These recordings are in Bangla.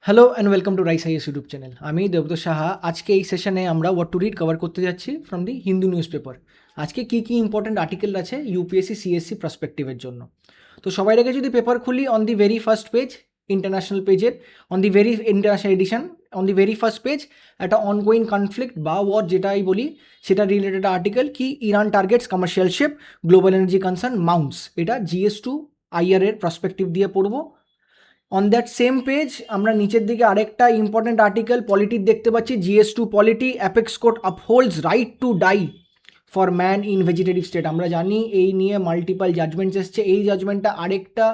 Hello and welcome to rice IAS YouTube channel. আমি দেবব্রত সাহা। আজকে এই সেশনে আমরা হোয়াট টু রিড কভার করতে যাচ্ছি from the Hindu news paper. আজকে কী কী ইম্পর্টেন্ট আর্টিকেল আছে ইউপিএসসি সিএসসি পার্সপেক্টিভের জন্য। তো সবাই রেখে যদি পেপার খুলি, on the very first page, international পেজের on the very international edition, on the very first page একটা অনগোয়িং কনফ্লিক্ট বা ওয়ার যেটাই বলি সেটা রিলেটেড আর্টিকেল কি Iran targets commercial ship, global energy concern mounts. এটা GS2 IR এর পার্সপেক্টিভ দিয়ে পড়বো। অন দ্যাট সেম পেজ আমরা নিচের দিকে আরেকটা ইম্পর্টেন্ট আর্টিকেল পলিটির দেখতে পাচ্ছি, GS2 polity, apex court upholds right to die for man in vegetative state. আমরা জানি এই নিয়ে মাল্টিপাল জাজমেন্টস এসছে। এই জাজমেন্টটা আরেকটা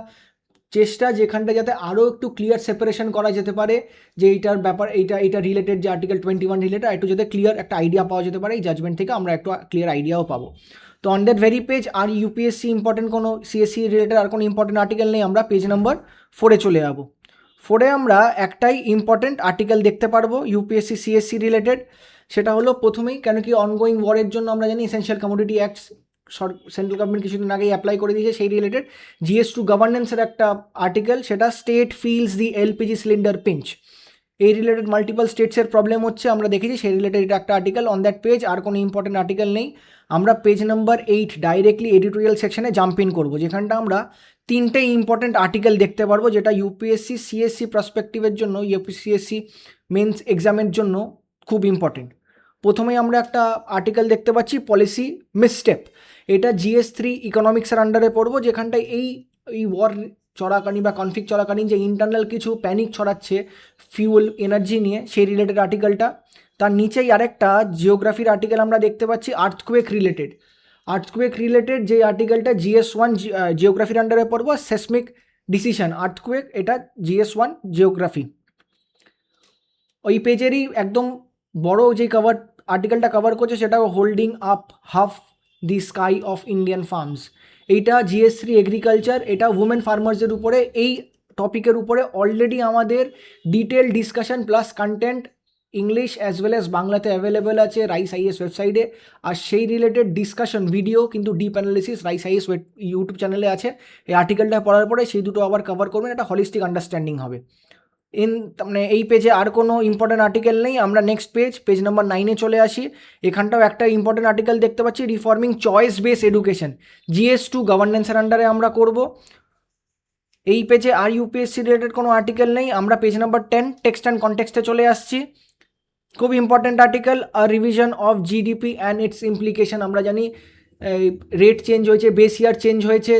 চেষ্টা যেখানটা যাতে আরও একটু ক্লিয়ার সেপারেশন করা যেতে পারে যে এইটার ব্যাপার, এইটা রিলেটেড যে আর্টিকেল 21 রিলেটেড একটু যাতে ক্লিয়ার একটা আইডিয়া পাওয়া যেতে পারে এই জাজমেন্ট থেকে, আমরা একটু ক্লিয়ার আইডিয়াও পাবো। তো অন দ্যাট ভেরি পেজ আর ইউপিএসসি ইম্পর্টেন্ট কোনো সিএসসি রিলেটেড আর কোনো ইম্পর্টেন্ট আর্টিকেল নেই, আমরা পেজ নাম্বার 4-এ চলে যাবো। 4-এ আমরা একটাই ইম্পর্টেন্ট আর্টিকেল দেখতে পারবো ইউপিএসসি সিএসসি রিলেটেড। সেটা হলো প্রথমেই, কেন কি অনগোয়িং ওয়ারের জন্য আমরা জানি essential commodity acts central government কিছুদিন আগেই অ্যাপ্লাই করে দিয়েছে, সেই রিলেটেড GS2 গভর্নেন্সের একটা আর্টিকেল, সেটা স্টেট ফিলস দি এলপিজি সিলিন্ডার পিঞ্চ। এই রিলেটেড মাল্টিপল স্টেটসের প্রবলেম হচ্ছে আমরা দেখেছি, সেই রিলেটেড এটা একটা আর্টিকেল। অন দ্যাট পেজ আর কোনো ইম্পর্টেন্ট আর্টিকেল নেই। আমরা পেজ নাম্বার 8 ডাইরেক্টলি এডিটোরিয়াল সেকশনে জাম্প ইন করবো, যেখানটা আমরা 3টে ইম্পর্টেন্ট আর্টিকেল দেখতে পারবো যেটা ইউপিএসসি সিএসসি পার্সপেক্টিভের জন্য, ইউপিএসসি মেন্স এক্সামের জন্য খুব ইম্পর্টেন্ট। প্রথমেই আমরা একটা আর্টিকেল দেখতে পাচ্ছি পলিসি মিসস্টেপ। এটা GS3 ইকোনমিক্সের আন্ডারে পড়বো, যেখানটায় এই ওয়ার চলাকালীন বা কনফ্লিক্ট চলাকালীন যে ইন্টারনাল কিছু প্যানিক ছড়াচ্ছে ফিউল এনার্জি নিয়ে, সেই রিলেটেড আর্টিকেলটা। তার নিচেই আরেকটা জিওগ্রাফির আর্টিকেল আমরা দেখতে পাচ্ছি আর্থকুয়েক রিলেটেড যে আর্টিকেলটা GS1 জিওগ্রাফির আন্ডারে পড়বো। সেসমিক ডিসিশন আর্থকুয়েক, এটা GS1 জিওগ্রাফি। ওই পেজেরই একদম বড় যে আর্টিকেলটা কভার করছে সেটা holding up half the sky of Indian farms. এইটা GS3 এগ্রিকালচার, এটা উমেন ফার্মার্সের উপরে। এই টপিকের উপরে অলরেডি আমাদের detail discussion plus content English as well as বাংলাতে অ্যাভেলেবেল আছে রাইস আইএস ওয়েবসাইটে। আর সেই রিলেটেড ডিসকাশন ভিডিও কিন্তু deep analysis rice IAS YouTube চ্যানেলে আছে। এই আর্টিকেলটা পড়ার পরে সেই দুটো আবার কভার করবেন, একটা হলিস্টিক আন্ডারস্ট্যান্ডিং হবে। মানে এই পেজে আর কোনো ইম্পর্টেন্ট আর্টিকেল নেই। আমরা নেক্সট পেজ নাম্বার 9-এ চলে আসি। এখানটাও একটা ইম্পর্টেন্ট আর্টিকেল দেখতে পাচ্ছি, reforming choice base education, GS2 গভর্নেন্সের আন্ডারে আমরা করব। এই পেজে আর ইউপিএসসি রিলেটেড কোনো আর্টিকেল নেই। আমরা পেজ নাম্বার 10 টেক্সট অ্যান্ড কনটেক্সটে চলে আসছি। খুব important article, revision of GDP and it's implication. আমরা জানি রেট চেঞ্জ হয়েছে, বেস ইয়ার চেঞ্জ হয়েছে,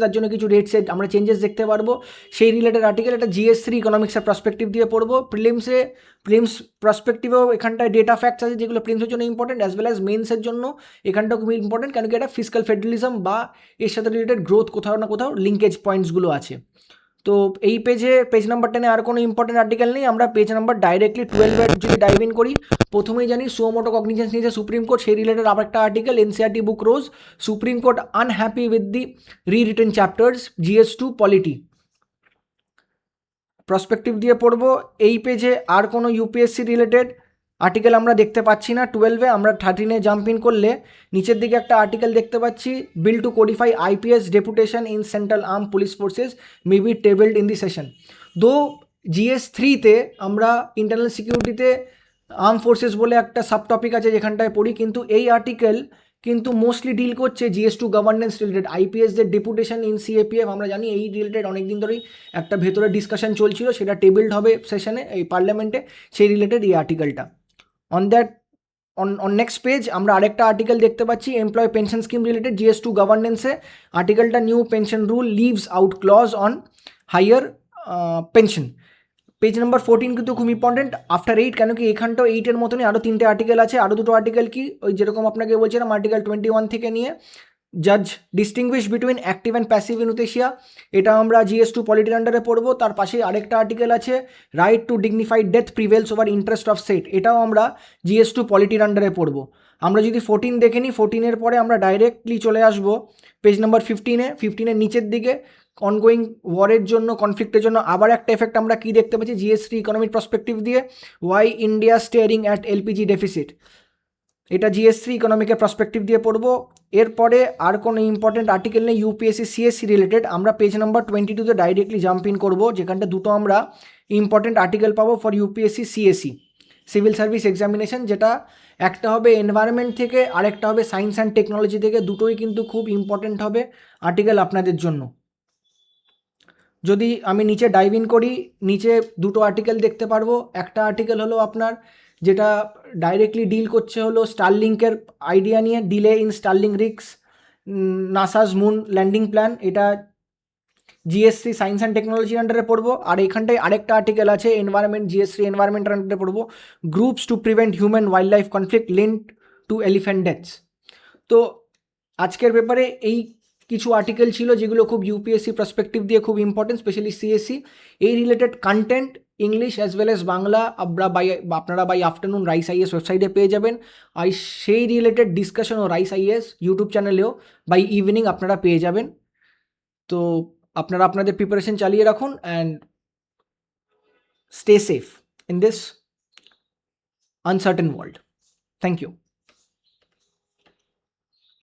তার জন্য কিছু রেটসে আমরা চেঞ্জেস দেখতে পারবো। সেই রিলেটেড আর্টিকেল এটা GS3 ইকোনমিক্সের পার্সপেক্টিভ দিয়ে পড়বো। প্রিলিমস পার্সপেক্টিভেও এখানটায় ডেটা ফ্যাক্টস আছে যেগুলো প্রিলিমসের জন্য ইম্পর্টেন্ট, অ্যাজ ওয়েল অ্যাজ মেন্সের জন্য এখানটাও খুব ইম্পর্টেন্ট, কেন কি এটা ফিসকাল ফেডারেলিজম বা এর সাথে রিলেটেড গ্রোথ কোথাও না কোথাও লিঙ্কেজ পয়েন্টসগুলো আছে। তো এই পেজ নাম্বার 10-এ আর কোনো ইম্পর্টেন্ট আর্টিকেল নেই। আমরা পেজ নাম্বার ডাইরেক্টলি 12-এর যদি ডাইভ ইন করি, প্রথমেই জানি সুমোটো কগনিজেন্স নিয়েছে সুপ্রিম কোর্ট, সেই রিলেটেড আবার একটা article NCERT book rose, supreme court unhappy with the রিরিটেন chapters GS2 polity. Prospective দিয়ে পড়বো। এই পেজে আর কোনো ইউপিএসসি রিলেটেড আর্টিকেল আমরা দেখতে পাচ্ছি না। 12-এ আমরা 13-এ জাম্প ইন করলে নিচের দিকে একটা আর্টিকেল দেখতে পাচ্ছি, bill to codify IPS deputation in central arm police forces may be tabled in the session. Though GS3-তে আমরা ইন্টারনাল সিকিউরিটিতে আর্ম ফোর্সেস বলে একটা সাব টপিক আছে যেখানটায় পড়ি, কিন্তু এই আর্টিকেল কিন্তু মোস্টলি ডিল করছে GS2 গভর্নেন্স রিলেটেড, IPSদের ডেপুটেশন ইন CAPF। আমরা জানি এই রিলেটেড অনেকদিন ধরেই একটা ভেতরে ডিসকাশন চলছিল, সেটা টেবিলড হবে সেশনে এই পার্লামেন্টে, সেই রিলেটেড এই আর্টিকেলটা। অন নেক্সট পেজ আমরা আরেকটা আর্টিকেল দেখতে পাচ্ছি employ pension scheme related GS2 গভর্নেন্সে। আর্টিকেলটা new pension rule leaves out clause on higher pension. Page number 14 কিন্তু খুব ইম্পর্টেন্ট আফটার 8, কেন কি এখানটাও 8-এর মতনই আরও 3টে আর্টিকেল আছে। আরও দুটো আর্টিকেল কি, ওই যেরকম আপনাকে বলছিলাম আর্টিকেল 21 থেকে নিয়ে জাজ distinguish between active and passive euthanasia, এটা আমরা GS2 পলিটির আন্ডারে পড়বো। তার পাশে আরেকটা আর্টিকেল আছে right two dignified death prevails over interest of state, এটাও আমরা GS2 পলিটির আন্ডারে পড়বো। আমরা যদি 14 দেখে নিই, 14-এর পরে আমরা ডাইরেক্টলি চলে আসবো পেজ নাম্বার 15-এর নিচের দিকে অনগোয়িং ওয়ারের জন্য, কনফ্লিক্টের জন্য আবার একটা এফেক্ট আমরা কি দেখতে পাচ্ছি GS3 ইকোনমিক পার্সপেক্টিভ দিয়ে, why India staring at LPG deficit. এটা GS3 ইকোনমিকের পার্সপেক্টিভ দিয়ে পড়বো। এরপরে আর কোনো ইম্পর্টেন্ট আর্টিকেল নেই ইউপিএসসি সিএসসি রিলেটেড। আমরা পেজ নাম্বার 22-তে ডাইরেক্টলি জাম্প ইন করবো, যেখানটা দুটো আমরা ইম্পর্টেন্ট আর্টিকেল পাবো for UPSC CSC civil service examination, যেটা একটা হবে এনভায়রনমেন্ট থেকে, আরেকটা হবে সায়েন্স অ্যান্ড টেকনোলজি থেকে। দুটোই কিন্তু খুব ইম্পর্টেন্ট হবে আর্টিকেল আপনাদের জন্য। যদি আমি নিচে ডাইভ ইন করি, নিচে দুটো আর্টিকেল দেখতে পারবো। একটা আর্টিকেল হলো আপনার যেটা ডাইরেক্টলি ডিল করছে হলো স্টারলিংকের আইডিয়া নিয়ে, delay in starling risk, নাসাস moon landing plan. এটা GS3 সায়েন্স অ্যান্ড টেকনোলজির আন্ডারে পড়বো। আর এখানটায় আরেকটা আর্টিকেল আছে এনভায়রনমেন্ট, GS3 এনভায়রনমেন্টের আন্ডারে পড়বো, groups to prevent human wild life conflict linked to elephant deaths. তো আজকের পেপারে এই কিছু আর্টিকেল ছিল যেগুলো খুব ইউপিএসসি পার্সপেক্টিভ দিয়ে খুব ইম্পর্টেন্ট, স্পেশালি সিএসসি। এই related content English as well as Bangla আপনারা বাই আফটারনুন রাইস আইএস ওয়েবসাইটে পেয়ে যাবেন। আর সেই রিলেটেড ডিসকাশন ও রাইস আইএস ইউটিউব চ্যানেলেও বাই ইভিনিং আপনারা পেয়ে যাবেন। তো আপনারা আপনাদের প্রিপারেশন চালিয়ে রাখুন and stay safe in this uncertain world. Thank you.